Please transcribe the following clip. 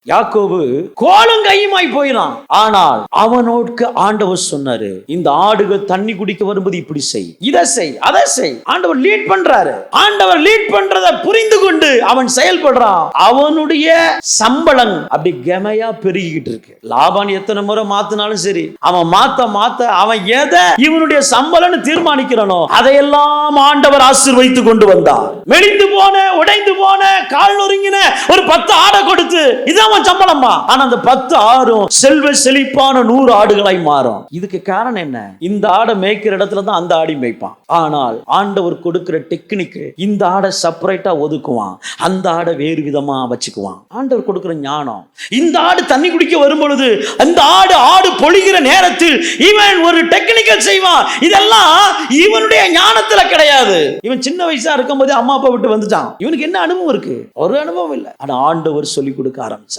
யாக்கோபு கோலும் கையுமாய் போயினான். ஆனால் அவனோடு ஆண்டவர் சொன்னாரு, இந்த ஆடுகள் தண்ணி குடிக்க வரும்போது இப்படி செய், இதை செய், அதை செய். ஆண்டவர் லீட் பண்றாரு. ஆண்டவர் லீட் பண்றதை புரிந்து கொண்டு அவன் செயல்படுறான். அவனுடைய சம்பளம் அப்படி கெமையா பெருகிட்டு இருக்கு. லாபான் எத்தனை முறை மாத்தினாலும் சரி, அவன் மாத்த அவன் எதை இவனுடைய சம்பளம்னு தீர்மானிக்கிறானோ அதையெல்லாம் ஆண்டவர் ஆசீர்வதித்து கொண்டு வந்தார். மெலிந்து போன, உடைந்து போன, கால் நொறுங்கின ஒரு 10 ஆடை கொடுத்து இதான் சம்பளமா. ஆனா அந்த 10 ஆடும் செல்வ செழிப்பான 100 ஆடுகளாய் மாறும். இதுக்கு காரணம் என்ன? இந்த ஆடை மேய்க்கிற இடத்துல தான் அந்த ஆடி மேய்ப்பான். ஆனால் ஆண்டவர் கொடுக்கிற டெக்னிக், இந்த ஆடை செப்பரேட்டா ஒதுக்குவான், அந்த ஆடை வேறு விதமா வச்சுக்குவான். ஆண்டவர் கொடுக்கிற ஞானம். இந்த ஆடு தண்ணி குடிக்க வரும் பொழுது அந்த ஆடு பொழிகிற நேரத்தில் இவன் ஒரு டெக்னிக்கல் செய்வான். இதெல்லாம் இவனுடைய ஞானத்துல கிடையாது. இவன் சின்ன வயசா இருக்கும் போது அம்மா அப்பா விட்டு வந்துட்டான். இவனுக்கு என்ன அனுபவம் இருக்கு? ஒரு அனுபவம் இல்லை. ஆனா ஆண்டவர் சொல்லி கொடுக்க ஆரம்பிச்சார்.